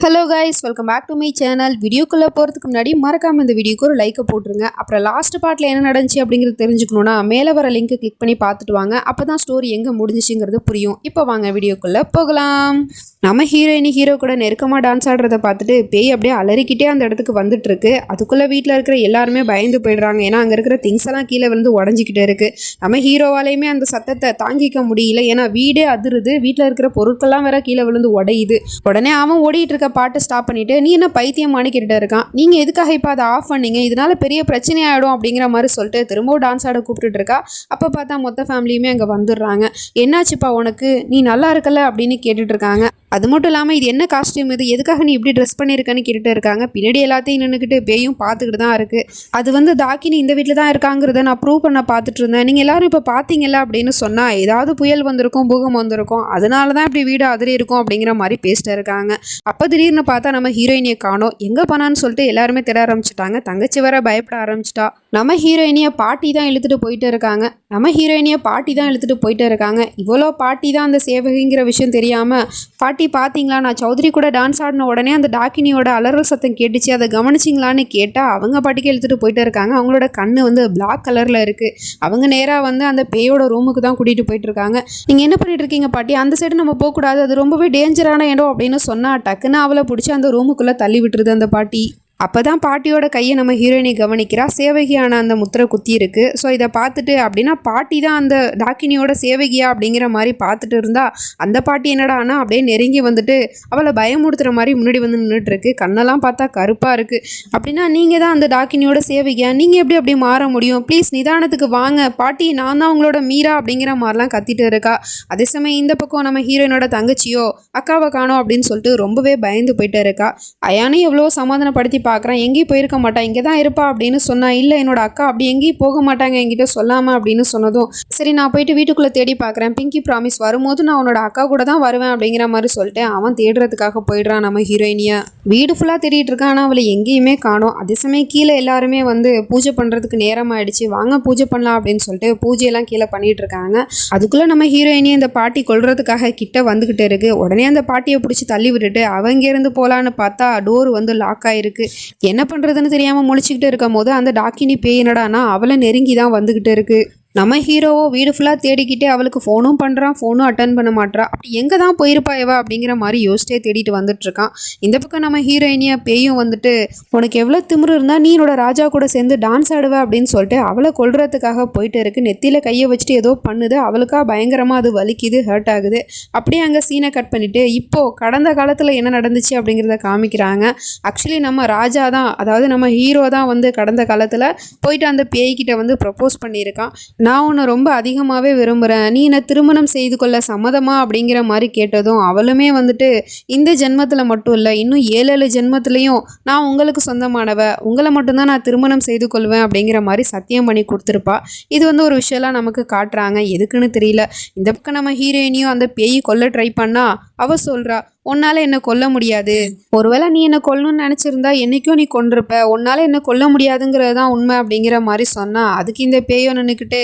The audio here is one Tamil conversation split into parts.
Hello guys, welcome back to my channel. வீடியோக்குள்ளே போகிறதுக்கு முன்னாடி மறக்காமல் இந்த வீடியோக்கு ஒரு லைக்கை போட்டுருங்க. அப்புறம் லாஸ்ட் பார்ட்டில் என்ன நடந்துச்சு அப்படிங்கிறது தெரிஞ்சுக்கணுன்னா மேலே வர லிங்க்கை கிளிக் பண்ணி பார்த்துட்டு வாங்க. அப்போ தான் ஸ்டோரி எங்கே முடிஞ்சிச்சுங்கிறது புரியும். இப்போ வாங்க வீடியோக்குள்ளே போகலாம். நம்ம ஹீரோ கூட நெருக்கமாக டான்ஸ் ஆடுறதை பார்த்துட்டு பேய் அப்படியே அலறிக்கிட்டே அந்த இடத்துக்கு வந்துட்டு இருக்கு. அதுக்குள்ளே வீட்டில் இருக்கிற எல்லாருமே பயந்து போயிடுறாங்க. ஏன்னா அங்கே இருக்கிற திங்ஸ் எல்லாம் கீழே விழுந்து உடஞ்சிக்கிட்டே இருக்கு. நம்ம ஹீரோவாலையுமே அந்த சத்தத்தை தாங்கிக்க முடியல. ஏன்னா வீடே அதிருது, வீட்டில் இருக்கிற பொருட்கள்லாம் வேற கீழே விழுந்து உடையுது. உடனே அவன் ஓடிட்டு இருக்க பாட்டை ஸ்டாப் பண்ணிட்டு, நீ என்ன பைத்தியமானு கேட்டுட்டு இருக்கான். நீங்க எதுக்காக இப்போ அதை ஆஃப் பண்ணீங்க, இதனால பெரிய பிரச்சனை ஆகிடும் அப்படிங்கிற மாதிரி சொல்லிட்டு திரும்பவும் டான்ஸ் ஆட கூப்பிட்டுட்டு இருக்கா. அப்போ பார்த்தா மொத்த ஃபேமிலியுமே அங்கே வந்துடுறாங்க. என்னாச்சுப்பா உனக்கு, நீ நல்லா இருக்கல அப்படின்னு கேட்டுட்டு இருக்காங்க. அது மட்டும் இல்லாமல் இது என்ன காஸ்டியூம், இது எதுக்காக நீ இப்படி ட்ரெஸ் பண்ணியிருக்கன்னு கேட்டுட்டு இருக்காங்க. பின்னாடி எல்லாத்தையும் நின்றுக்கிட்டு பேயும் பார்த்துக்கிட்டு தான் இருக்கு. அது வந்து தாக்கினி இந்த வீட்டில் தான் இருக்காங்கிறத நான் ப்ரூவ் பண்ண பார்த்துட்டு இருந்தேன். நீங்கள் எல்லாரும் இப்போ பார்த்தீங்கல்ல அப்படின்னு சொன்னால் ஏதாவது புயல் வந்திருக்கும், பூகம் வந்திருக்கும், அதனால தான் இப்படி வீடு அதிரி இருக்கும் அப்படிங்கிற மாதிரி பேசிட்டு இருக்காங்க. அப்போ திடீர்னு பார்த்தா நம்ம ஹீரோயினியை காணோம். எங்கே போனான்னு சொல்லிட்டு எல்லாருமே தேட ஆரம்பிச்சிட்டாங்க. தங்கச்சி வர பயப்பட ஆரம்பிச்சிட்டா. நம்ம ஹீரோயினியை பாட்டி தான் இழுத்துட்டு போயிட்டு இருக்காங்க. இவ்வளோ பாட்டி தான் அந்த சேவகிங்கிற விஷயம் தெரியாமல், பாட்டி பார்த்தீங்களா, நான் சௌத்ரி கூட டான்ஸ் ஆடின உடனே அந்த டாக்கினியோட அலறல் சத்தம் கேட்டுச்சு, அதை கவனிச்சிங்களான்னு கேட்டால் அவங்க பாட்டிக்கு இழுத்துட்டு போயிட்டு இருக்காங்க. அவங்களோட கண்ணு வந்து பிளாக் கலரில் இருக்குது. அவங்க நேராக வந்து அந்த பேயோட ரூமுக்கு தான் கூட்டிகிட்டு போயிட்டு இருக்காங்க. நீங்கள் என்ன பண்ணிட்டு இருக்கீங்க பாட்டி, அந்த சைடு நம்ம போகக்கூடாது, அது ரொம்பவே டேஞ்சரான இடம் அப்படின்னு சொன்னால் டக்குன்னு அவளை பிடிச்சி அந்த ரூமுக்குள்ளே தள்ளி விட்டுருது அந்த பாட்டி. அப்போ தான் பாட்டியோட கையை நம்ம ஹீரோயினி கவனிக்கிறா. சேவகியான அந்த முத்திரை குத்தி இருக்குது. ஸோ இதை பார்த்துட்டு அப்படின்னா பாட்டி தான் அந்த டாக்கினியோட சேவகியா அப்படிங்கிற மாதிரி பார்த்துட்டு இருந்தா, அந்த பாட்டி என்னடானா அப்படியே நெருங்கி வந்துட்டு அவளை பயமுடுத்துகிற மாதிரி முன்னாடி வந்து நின்றுட்டுருக்கு. கண்ணெல்லாம் பார்த்தா கருப்பாக இருக்குது. அப்படின்னா நீங்கள் தான் அந்த டாக்கினியோட சேவகியா, நீங்கள் எப்படி அப்படி மாற முடியும், ப்ளீஸ் நிதானத்துக்கு வாங்க பாட்டி, நான் தான் உங்களோட மீரா அப்படிங்கிற மாதிரிலாம் கத்திட்டு இருக்கா. அதே சமயம் இந்த பக்கம் நம்ம ஹீரோயினோட தங்கச்சியோ அக்காவை காணோம் அப்படின்னு சொல்லிட்டு ரொம்பவே பயந்து போயிட்டு இருக்கா. அயானே எவ்வளோ சமாதானப்படுத்தி பார்க்குறேன், எங்கேயும் போயிருக்க மாட்டா, இங்கே தான் இருப்பா அப்படின்னு சொன்னா. இல்லை, என்னோட அக்கா அப்படி எங்கேயும் போக மாட்டாங்க என்கிட்ட சொல்லாமல் அப்படின்னு சொன்னதும், சரி நான் போயிட்டு வீட்டுக்குள்ளே தேடி பார்க்குறேன், பிங்கி ப்ராமிஸ் வரும்போது நான் உன்னோட அக்கா கூட தான் வருவேன் அப்படிங்கிற மாதிரி சொல்லிட்டு அவன் தேடுறதுக்காக போயிடுறான். நம்ம ஹீரோயினியா வீடு ஃபுல்லாக தேடிட்டு இருக்கான். ஆனால் அவளை எங்கேயுமே காணோம். அதே சமயம் கீழே எல்லாருமே வந்து பூஜை பண்ணுறதுக்கு நேரம் ஆயிடுச்சு, வாங்க பூஜை பண்ணலாம் அப்படின்னு சொல்லிட்டு பூஜையெல்லாம் கீழே பண்ணிட்டு இருக்காங்க. அதுக்குள்ளே நம்ம ஹீரோயினியை இந்த பாட்டி கொல்றதுக்காக கிட்ட வந்துக்கிட்டு இருக்கு. உடனே அந்த பாட்டியை பிடிச்சி தள்ளி விட்டுட்டு அவங்க இருந்து போகலான்னு பார்த்தா டோர் வந்து லாக் ஆயிருக்கு. என்ன பண்ணுறதுன்னு தெரியாமல் முழிச்சுக்கிட்டு இருக்கும் போது அந்த டாக்கினி பேய் என்னடானா அவளை நெருங்கி தான் வந்துக்கிட்டு இருக்கு. நம்ம ஹீரோவோ வீடு ஃபுல்லாக தேடிக்கிட்டே அவளுக்கு ஃபோனும் பண்ணுறான், ஃபோனும் அட்டன் பண்ண மாட்டா. அப்படி எங்கே தான் போயிருப்பா இவ அப்படிங்கிற மாதிரி யோசிச்சே தேடிட்டு வந்துட்டுருக்கான். இந்த பக்கம் நம்ம ஹீரோயினியா பேயும் வந்துட்டு, உனக்கு எவ்வளோ திமிரு இருந்தால் நீ என்னோட ராஜா கூட சேர்ந்து டான்ஸ் ஆடுவ அப்படின்னு சொல்லிட்டு அவளை கொல்றதுக்காக போயிட்டு இருக்கு. நெத்தியில் கையை வச்சுட்டு ஏதோ பண்ணுது. அவளுக்கா பயங்கரமாக அது வலிக்குது, ஹர்ட் ஆகுது. அப்படியே அங்கே சீனை கட் பண்ணிவிட்டு இப்போது கடந்த காலத்தில் என்ன நடந்துச்சு அப்படிங்கிறத காமிக்கிறாங்க. ஆக்சுவலி நம்ம ராஜா தான், அதாவது நம்ம ஹீரோ தான் வந்து கடந்த காலத்தில் போயிட்டு அந்த பேய்கிட்ட வந்து ப்ரப்போஸ் பண்ணியிருக்கான். நான் உன்னை ரொம்ப அதிகமாகவே விரும்புகிறேன், நீ என்னை திருமணம் செய்து கொள்ள சம்மதமா அப்படிங்கிற மாதிரி கேட்டதும் அவளுமே வந்துட்டு, இந்த ஜென்மத்தில் மட்டும் இல்லை, இன்னும் 7 ஜென்மத்துலேயும் நான் உங்களுக்கு சொந்தமானவ, உங்களை மட்டும்தான் நான் திருமணம் செய்து கொள்வேன் அப்படிங்கிற மாதிரி சத்தியம் பண்ணி கொடுத்துருப்பா. இது வந்து ஒரு விஷயம்லாம் நமக்கு காட்டுறாங்க, எதுக்குன்னு தெரியல. இந்த பக்கம் நம்ம ஹீரோயினியும் அந்த பேய் கொல்ல ட்ரை பண்ணா அவ சொல்கிறா, உன்னால் என்னை கொல்ல முடியாது, ஒருவேளை நீ என்னை கொல்லணும்னு நினச்சிருந்தா என்றைக்கும் நீ கொண்டிருப்ப, உன்னால் என்னை கொல்ல முடியாதுங்கிறது தான் உண்மை அப்படிங்கிற மாதிரி சொன்னால், அதுக்கு இந்த பேயோ நின்றுக்கிட்டு,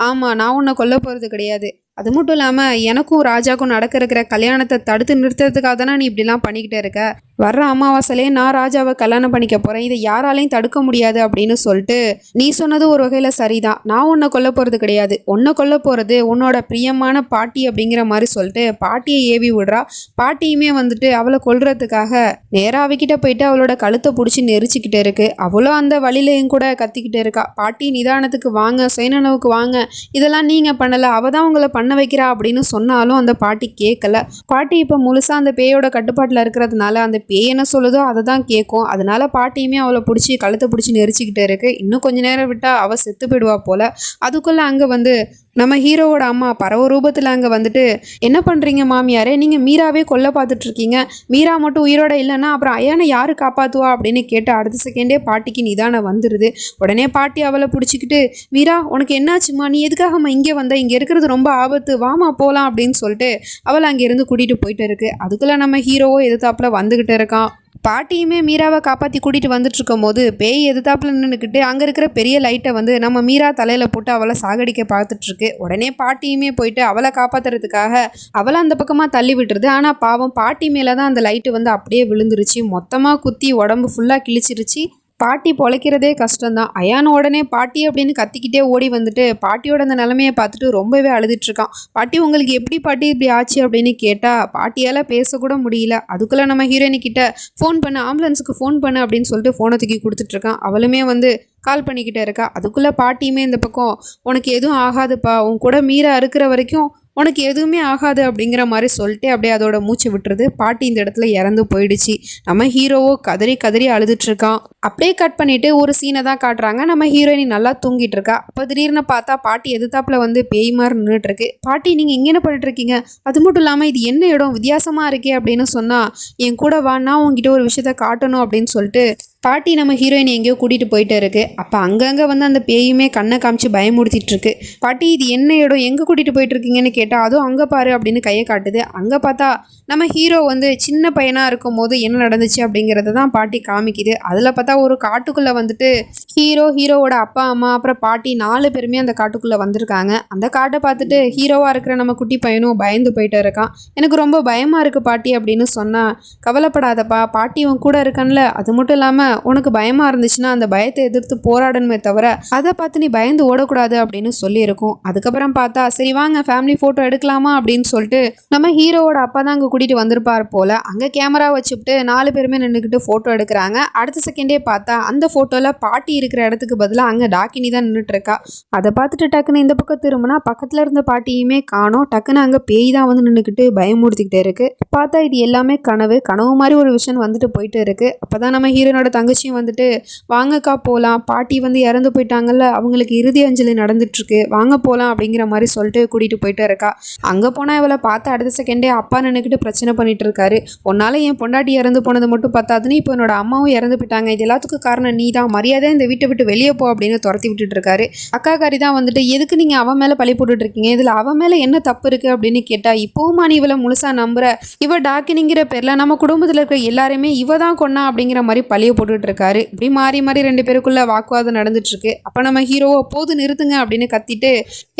ஆமாம் நான் உன்னை கொல்ல போகிறது கிடையாது, அது மட்டும் இல்லாமல் எனக்கும் ராஜாவுக்கும் இருக்கிற கல்யாணத்தை தடுத்து நிறுத்துறதுக்காக தானே நீ இப்படிலாம் பண்ணிக்கிட்டே இருக்க, வர்ற அமாவாசையிலே நான் ராஜாவை கல்யாணம் பண்ணிக்க போகிறேன், இதை யாராலையும் தடுக்க முடியாது அப்படின்னு சொல்லிட்டு, நீ சொன்னது ஒரு வகையில் சரிதான், நான் உன்னை கொல்ல போகிறது கிடையாது, உன்னை கொல்ல போகிறது உன்னோட பிரியமான பாட்டி அப்படிங்கிற மாதிரி சொல்லிட்டு பாட்டியை ஏவி விடுறா. பாட்டியுமே வந்துட்டு அவளை கொல்றதுக்காக நேராக அவகிட்ட போயிட்டு அவளோட கழுத்தை பிடிச்சி நெரிச்சிக்கிட்டு இருக்கு. அவளோ அந்த வழியிலையும் கூட கத்திக்கிட்டு இருக்கா, பாட்டி நிதானத்துக்கு வாங்க, சுயநனவுக்கு வாங்க, இதெல்லாம் நீங்கள் பண்ணலை, அவள் தான் உங்களை பண்ண வைக்கிறா அப்படின்னு சொன்னாலும் அந்த பாட்டி கேட்கல. பாட்டி இப்போ முழுசாக அந்த பேயோட கட்டுப்பாட்டில் இருக்கிறதுனால அந்த பேய் என்ன சொல்லுதோ அதை தான் கேட்கும். அதனால பாட்டியுமே அவளை பிடிச்சி கழுத்தை பிடிச்சி நெரிச்சிக்கிட்டு இருக்கு. இன்னும் கொஞ்ச நேரம் விட்டால் அவள் செத்து போயிடுவா போல. அதுக்குள்ளே அங்கே வந்து நம்ம ஹீரோவோட அம்மா பறவை ரூபத்தில் அங்கே வந்துட்டு, என்ன பண்ணுறீங்க மாமியாரே, நீங்கள் மீராவே கொல்ல பார்த்துட்ருக்கீங்க, மீரா மட்டும் உயிரோட இல்லைன்னா அப்புறம் அயானை யார் காப்பாற்றுவா அப்படின்னு கேட்டு அடுத்த செகண்டே பாட்டிக்கு நிதானம் வந்துடுது. உடனே பாட்டி அவளை பிடிச்சிக்கிட்டு, மீரா உனக்கு என்னாச்சுமா, நீ எதுக்காகம்மா இங்கே வந்த, இங்கே இருக்கிறது ரொம்ப ஆபத்து, வாமா போகலாம் அப்படின்னு சொல்லிட்டு அவளை அங்கேருந்து கூட்டிகிட்டு போயிட்டு இருக்கு. அதுக்குள்ளே நம்ம ஹீரோவோ எதிர்த்தாப்புல வந்துக்கிட்டு இருக்கான். பாட்டியுமே மீராவை காப்பாற்றி கூட்டிகிட்டு வந்துட்டு இருக்கும் போது பேய் எதிர்த்தாப்புல நின்றுக்கிட்டு அங்கே இருக்கிற பெரிய லைட்டை வந்து நம்ம மீரா தலையில் போட்டு அவளை சாகடிக்க பார்த்துட்ருக்கு. உடனே பாட்டியுமே போயிட்டு அவளை காப்பாற்றுறதுக்காக அவளை அந்த பக்கமாக தள்ளி விட்டுருது. ஆனால் பாவம் பாட்டி மேலே தான் அந்த லைட்டு வந்து அப்படியே விழுந்துருச்சு. மொத்தமாக குத்தி உடம்பு ஃபுல்லாக கிழிச்சிருச்சு. பாட்டி பொழைக்கிறதே கஷ்டம்தான். அயான் உடனே பாட்டி அப்படின்னு கத்திக்கிட்டே ஓடி வந்துட்டு பாட்டியோட அந்த நிலைமையை பார்த்துட்டு ரொம்பவே அழுதுட்ருக்கான். பாட்டி உங்களுக்கு எப்படி பாட்டி இப்படி ஆச்சு அப்படின்னு கேட்டால் பாட்டியால் பேசக்கூட முடியல. அதுக்குள்ளே நம்ம ஹீரோயினி கிட்ட ஃபோன் பண்ணு, ஆம்புலன்ஸுக்கு ஃபோன் பண்ணு அப்படின்னு சொல்லிட்டு ஃபோனை தூக்கி கொடுத்துட்ருக்கான். அவளுமே வந்து கால் பண்ணிக்கிட்டே இருக்கா. அதுக்குள்ளே பாட்டியுமே இந்த பக்கம் உனக்கு எதுவும் ஆகாதுப்பா, உன் கூட மீரா இருக்கிற வரைக்கும் உனக்கு எதுவுமே ஆகாது அப்படிங்கிற மாதிரி சொல்லிட்டு அப்படியே அதோட மூச்சு விட்டுருது. பாட்டி இந்த இடத்துல இறந்து போயிடுச்சு. நம்ம ஹீரோவோ கதறி கதறி அழுதுட்ருக்கான். அப்படியே கட் பண்ணிவிட்டு ஒரு சீனை தான் காட்டுறாங்க. நம்ம ஹீரோயினி நல்லா தூங்கிட்டு இருக்கா. அப்போ திடீர்னு பார்த்தா பாட்டி எதிர்த்தாப்புல வந்து பேய் மாதிரி நின்றுட்டுருக்கு. பாட்டி நீங்கள் இங்கே என்ன பண்ணிட்டுருக்கீங்க, அது மட்டும் இல்லாமல் இது என்ன இடம் வித்தியாசமாக இருக்கே அப்படின்னு சொன்னால் என் கூட வானா உங்ககிட்ட ஒரு விஷயத்த காட்டணும் அப்படின்னு சொல்லிட்டு பாட்டி நம்ம ஹீரோயின் எங்கேயோ கூட்டிகிட்டு போயிட்டு இருக்கு. அப்போ அங்கங்கே வந்து அந்த பேயுமே கண்ணை காமிச்சு பயமுடுத்திட்டு இருக்கு. பாட்டி இது என்ன இடம், எங்கே கூட்டிகிட்டு போயிட்டு இருக்கீங்கன்னு கேட்டால் அதுவும் அங்கே பாரு அப்படின்னு கையை காட்டுது. அங்கே பார்த்தா நம்ம ஹீரோ வந்து சின்ன பையனாக இருக்கும் போது என்ன நடந்துச்சு அப்படிங்கிறத தான் பாட்டி காமிக்குது. அதில் பார்த்தா ஒரு காட்டுக்குள்ளே வந்துட்டு ஹீரோவோட அப்பா அம்மா அப்புறம் பாட்டி 4 பேருமே அந்த காட்டுக்குள்ளே வந்திருக்காங்க. அந்த காட்டை பார்த்துட்டு ஹீரோவாக இருக்கிற நம்ம குட்டி பையனும் பயந்து போயிட்டு இருக்கான். எனக்கு ரொம்ப பயமாக இருக்குது பாட்டி அப்படின்னு சொன்னால் கவலைப்படாதப்பா, பாட்டி உன் கூட இருக்கன்ல, அது மட்டும் இல்லாமல் உனக்கு பயமா இருந்துச்சுன்னா அந்த பயத்தை எதிர்த்து போராடணுமே தவிர அதை பார்த்து நீ பயந்து ஓடக்கூடாது அப்படின்னு சொல்லியிருக்கோம். அதுக்கப்புறம் பார்த்தா சரி வாங்க ஃபேமிலி ஃபோட்டோ எடுக்கலாமா அப்படின்னு சொல்லிட்டு நம்ம ஹீரோவோட அப்பா தான் அங்கே கூட்டிகிட்டு வந்திருப்பார் போல். அங்கே கேமரா வச்சுக்கிட்டு 4 பேருமே நின்றுக்கிட்டு ஃபோட்டோ எடுக்கிறாங்க. அடுத்த செகண்டே பார்த்தா அந்த ஃபோட்டோவில் பாட்டி இருக்கிற இடத்துக்கு பதிலாக அங்கே டாக்கினி தான் நின்றுட்டு இருக்கா. அதை பார்த்துட்டு டக்குன்னு இந்த பக்கம் திரும்பினா பக்கத்தில் இருந்த பாட்டியுமே காணோம். டக்குன்னு அங்கே பேய் தான் வந்து நின்றுக்கிட்டு பயமுறுத்திக்கிட்டே இருக்கு. பார்த்தா இது எல்லாமே கனவு மாதிரி ஒரு விஷயம் வந்துட்டு போயிட்டு இருக்கு. அப்போதான் நம்ம ஹீரோனோட தங்கச்சியும் வந்துட்டு வாங்கக்கா போகலாம், பாட்டி வந்து இறந்து போயிட்டாங்கல்ல, அவங்களுக்கு இறுதி அஞ்சலி நடந்துட்டுருக்கு, வாங்க போகலாம் அப்படிங்கிற மாதிரி சொல்லிட்டு கூட்டிகிட்டு போயிட்டு இருக்கா. அங்கே போனால் இவளை பார்த்து அடுத்த செகண்டே அப்பா நின்றுக்கிட்டு பிரச்சனை பண்ணிட்டு இருக்காரு. உன்னால் என் பொண்டாட்டி இறந்து போனது மட்டும் பார்த்தாதுன்னு இப்போ என்னோட அம்மாவும் இறந்து போயிட்டாங்க, இது எல்லாத்துக்கும் காரணம் நீ தான், மரியாதை இந்த வீட்டை விட்டு வெளியே போ அப்படின்னு துரத்தி விட்டுட்டு இருக்காரு. அக்காக்காரி தான் வந்துட்டு எதுக்கு நீங்கள் அவன் மேலே பழி போட்டுட்டு இருக்கீங்க, இதில் அவன் மேலே என்ன தப்பு இருக்குது அப்படின்னு கேட்டால் இப்போவுமா நீ இவளை முழுசாக நம்புற, இவ டாக்கினிங்கிற பேரில் நம்ம குடும்பத்தில் இருக்கிற எல்லாருமே இவ தான் கொண்டா அப்படிங்கிற மாதிரி பழியை போட்டுட்டு இருக்காரு. இப்படி மாறி மாறி 2 பேருக்குள்ள வாக்குவாதம் நடந்துட்டு இருக்கு. அப்போ நம்ம ஹீரோவோ போது நிறுத்துங்க அப்படின்னு கத்திட்டு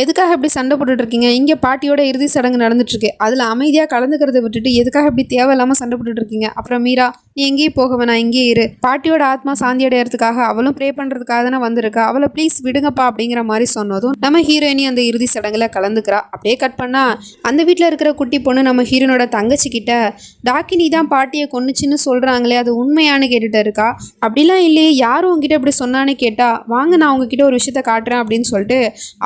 எதுக்காக இப்படி சண்டை போட்டுட்டு இருக்கீங்க, இங்கே பாட்டியோட இறுதி சடங்கு நடந்துட்டு இருக்கு, அதில் அமைதியாக கலந்துக்கிறத விட்டுட்டு எதுக்காக இப்படி தேவையில்லாமல் சண்டை போட்டுட்டு இருக்கீங்க, அப்புறம் மீரா நீ எங்கேயும் போக வேணாம், இங்கே இரு, பாட்டியோட ஆத்மா சாந்தி அடையறதுக்காக அவளும் ப்ரே பண்ணுறதுக்காக தானே வந்திருக்கா, அவளை ப்ளீஸ் விடுங்கப்பா அப்படிங்கிற மாதிரி சொன்னதும் நம்ம ஹீரோயினி அந்த இறுதி சடங்குல கலந்துக்கிறா. அப்படியே கட் பண்ணா அந்த வீட்டில் இருக்கிற குட்டி பொண்ணு நம்ம ஹீரோனோட தங்கச்சி கிட்ட டாக்கினி தான் பாட்டியை கொன்னுச்சின்னு சொல்கிறாங்களே அது உண்மையானு கேட்டுட்டு இருக்கா. அப்படிலாம் இல்லையே, யாரும் உங்ககிட்ட இப்படி சொன்னான்னு கேட்டால் வாங்க நான் உங்ககிட்ட ஒரு விஷயத்த காட்டுறேன் அப்படின்னு சொல்லிட்டு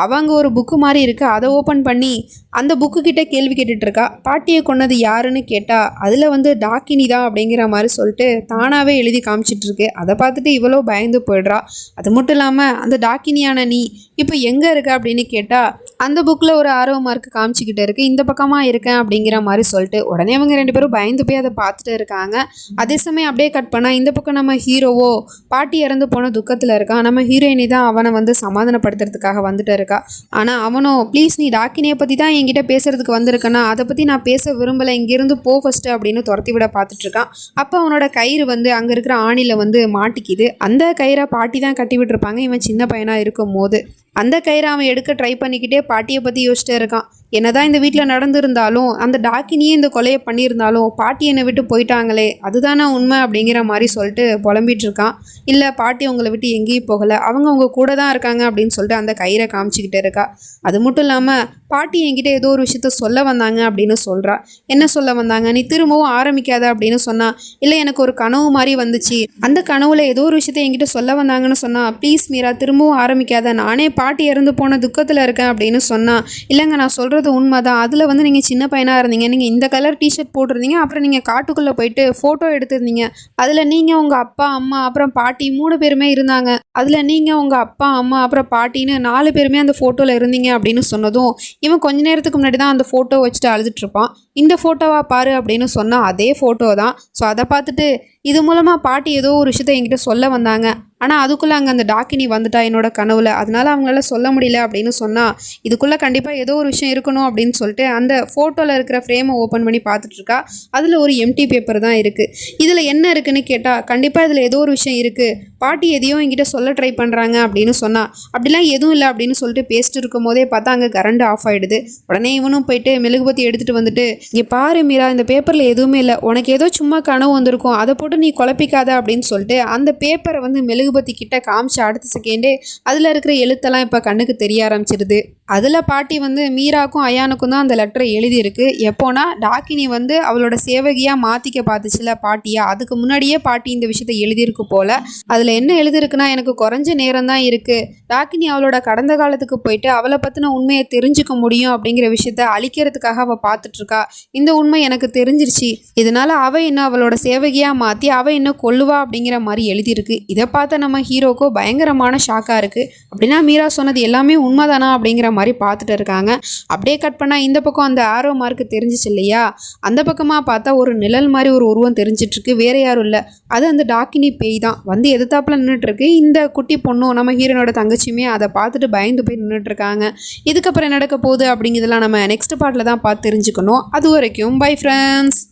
அவங்க ஒரு புக்கு மாதிரி இருக்குது அதை ஓப்பன் பண்ணி அந்த புக்கு கிட்ட கேள்வி கேட்டுட்டு இருக்கா. பாட்டியை கொன்னது யாருன்னு கேட்டால் அதில் வந்து டாக்கினி தான் அப்படிங்கிற மாதிரி சொல்லிட்டு தானாகவே எழுதி காமிச்சிட்டு இருக்கு. அதை பார்த்துட்டு இவ்வளோ பயந்து போயிடுறா. அது மட்டும் இல்லாமல் அந்த டாக்கினியான நீ இப்போ எங்கே இருக்க அப்படின்னு கேட்டால் அந்த புக்கில் ஒரு ஆர்வ மார்க்கு காமிச்சிக்கிட்டு இருக்கு, இந்த பக்கமாக இருக்கேன் அப்படிங்கிற மாதிரி சொல்லிட்டு உடனே அவங்க 2 பேரும் பயந்து போய் அதை பார்த்துட்டு இருக்காங்க. அதே சமயம் அப்படியே கட் பண்ணால் இந்த பக்கம் நம்ம ஹீரோவோ பாட்டி இறந்து போன துக்கத்தில் இருக்கான். நம்ம ஹீரோயினி தான் அவனை வந்து சமாதானப்படுத்துறதுக்காக வந்துட்டு இருக்கா. ஆனால் அவனும் ப்ளீஸ் நீ டாக்கினியை பற்றி தான் என்கிட்ட பேசுறதுக்கு வந்திருக்கேன்னா அதை பற்றி நான் பேச விரும்பலை, இங்கேருந்து போ ஃபஸ்ட்டு அப்படின்னு துரத்தி விட பார்த்துட்டு இருக்கான். அப்போ அவனோட கயிறு வந்து அங்கே இருக்கிற ஆணியில் வந்து மாட்டிக்குது. அந்த கயிறை பாட்டி தான் கட்டி விட்டுருப்பாங்க இவன் சின்ன பையனாக இருக்கும் போது. அந்த கயிறை அவன் எடுக்க ட்ரை பண்ணிக்கிட்டே பாட்டியை பற்றி யோசிச்சுட்டே இருக்கான். என்னதான் இந்த வீட்டில் நடந்திருந்தாலும் அந்த டாக்கினியே இந்த கொலையை பண்ணியிருந்தாலும் பாட்டி என்னை விட்டு போயிட்டாங்களே அதுதானே உண்மை அப்படிங்கிற மாதிரி சொல்லிட்டு புலம்பிட்டு இருக்கான். இல்லை பாட்டி உங்களை விட்டு எங்கேயும் போகலை, அவங்க உங்கள் கூட தான் இருக்காங்க அப்படின்னு சொல்லிட்டு அந்த கயிறை காமிச்சிக்கிட்டே இருக்கா. அது மட்டும் இல்லாமல் பாட்டி என்கிட்ட ஏதோ ஒரு விஷயத்த சொல்ல வந்தாங்க அப்படின்னு சொல்கிறா. என்ன சொல்ல வந்தாங்க, நீ திரும்பவும் ஆரம்பிக்காத அப்படின்னு சொன்னா. இல்லை எனக்கு ஒரு கனவு மாதிரி வந்துச்சு, அந்த கனவுல ஏதோ ஒரு விஷயத்த என்கிட்ட சொல்ல வந்தாங்கன்னு சொன்னா. ப்ளீஸ் மீரா திரும்பவும் ஆரம்பிக்காத, நானே பாட்டி இறந்து போன துக்கத்தில் இருக்கேன் அப்படின்னு சொன்னா. இல்லைங்க நான் சொல்கிறது உண்மைதான், அதில் வந்து நீங்கள் சின்ன பையனாக இருந்தீங்க, நீங்கள் இந்த கலர் டிஷர்ட் போட்டிருந்தீங்க, அப்புறம் நீங்கள் காட்டுக்குள்ளே போயிட்டு ஃபோட்டோ எடுத்திருந்தீங்க, அதில் நீங்கள் உங்கள் அப்பா அம்மா அப்புறம் பாட்டி 3 பேருமே இருந்தாங்க, அதில் நீங்கள் உங்கள் அப்பா அம்மா அப்புறம் பாட்டின்னு 4 பேருமே அந்த ஃபோட்டோவில் இருந்தீங்க அப்படின்னு சொன்னதும் இவன் கொஞ்ச நேரத்துக்கு முன்னாடி தான் அந்த ஃபோட்டோ வச்சுட்டு அழுதுட்ருப்பான். இந்த ஃபோட்டோவா பாரு அப்படின்னு சொன்னால் அதே ஃபோட்டோ தான். ஸோ அதை பார்த்துட்டு இது மூலமாக பாட்டி ஏதோ ஒரு விஷயத்த என்கிட்ட சொல்ல வந்தாங்க, ஆனால் அதுக்குள்ளே அங்கே அந்த டாக்கினி வந்துட்டா என்னோட கனவுல, அதனால அவங்களால சொல்ல முடியல அப்படின்னு சொன்னால் இதுக்குள்ளே கண்டிப்பாக ஏதோ ஒரு விஷயம் இருக்கணும் அப்படின்னு சொல்லிட்டு அந்த ஃபோட்டோவில் இருக்கிற ஃப்ரேமை ஓப்பன் பண்ணி பார்த்துட்ருக்கா. அதில் ஒரு எம்டி பேப்பர் தான் இருக்குது. இதில் என்ன இருக்குன்னு கேட்டால் கண்டிப்பாக இதில் ஏதோ ஒரு விஷயம் இருக்குது, பாட்டி எதையோ என்கிட்ட சொல்ல ட்ரை பண்ணுறாங்க அப்படின்னு சொன்னால் அப்படிலாம் எதுவும் இல்லை அப்படின்னு சொல்லிட்டு பேசிட்டு இருக்கும் போதே பார்த்தா அங்கே கரண்ட் ஆஃப் ஆகிடுது. உடனே இவனும் போயிட்டு மெழுகுபத்தி எடுத்துகிட்டு வந்துட்டு, இங்கே பாரு மீரா, இந்த பேப்பரில் எதுவுமே இல்லை, உனக்கு ஏதோ சும்மா கனவு வந்திருக்கும், அதை போட்டு நீ குழப்பிக்காத அப்படின்னு சொல்லிட்டு அந்த பேப்பரை வந்து மெழுகுபத்தி கிட்ட காமிச்சு அடுத்த செகண்டே அதில் இருக்கிற எழுத்தெல்லாம் இப்போ கண்ணுக்கு தெரிய ஆரம்பிச்சிருது. அதில் பாட்டி வந்து மீராக்கும் அயானுக்கும் தான் அந்த லெட்டரை எழுதியிருக்கு. எப்போனா டாக்கினி வந்து அவளோட சேவகியாக மாற்றிக்க பார்த்துச்சுல பாட்டியா, அதுக்கு முன்னாடியே பாட்டி இந்த விஷயத்தை எழுதியிருக்கு போல். அதில் என்ன எழுதியிருக்குன்னா, எனக்கு குறைஞ்ச நேரம் தான் இருக்குது, டாக்கினி அவளோட கடந்த காலத்துக்கு போயிட்டு அவளை பற்றின உண்மையை தெரிஞ்சுக்க முடியும் அப்படிங்கிற விஷயத்த அழிக்கிறதுக்காக அவள் பார்த்துட்ருக்கா. இந்த உண்மை எனக்கு தெரிஞ்சிருச்சு, இதனால் அவள் இன்னும் அவளோட சேவகியாக மாற்றி அவள் இன்னும் கொல்லுவா அப்படிங்கிற மாதிரி எழுதியிருக்கு. இதை பார்த்த நம்ம ஹீரோக்கோ பயங்கரமான ஷாக்காக இருக்குது. அப்படின்னா மீரா சொன்னது எல்லாமே உண்மைதானா அப்படிங்கிற மாதிரி பார்த்துட்டு இருக்காங்க. அப்படியே கட் பண்ணால் இந்த பக்கம் அந்த ஆரோ மார்க்கு தெரிஞ்சிச்சு இல்லையா, அந்த பக்கமாக பார்த்தா ஒரு நிழல் மாதிரி ஒரு உருவம் தெரிஞ்சிட்ருக்கு. வேறு யாரும் இல்லை, அது அந்த டாக்கினி பேய் தான். வந்து எதிர்த்தாப்புல நின்றுட்டுருக்கு. இந்த குட்டி பொண்ணும் நம்ம ஹீரோனோட தங்கச்சியுமே அதை பார்த்துட்டு பயந்து போய் நின்றுட்டுருக்காங்க. இதுக்கப்புறம் நடக்க போகுது அப்படிங்கிறதுலாம் நம்ம நெக்ஸ்ட் பார்ட்டில் தான் பார்த்து தெரிஞ்சுக்கணும். அது வரைக்கும் பை ஃப்ரெண்ட்ஸ்.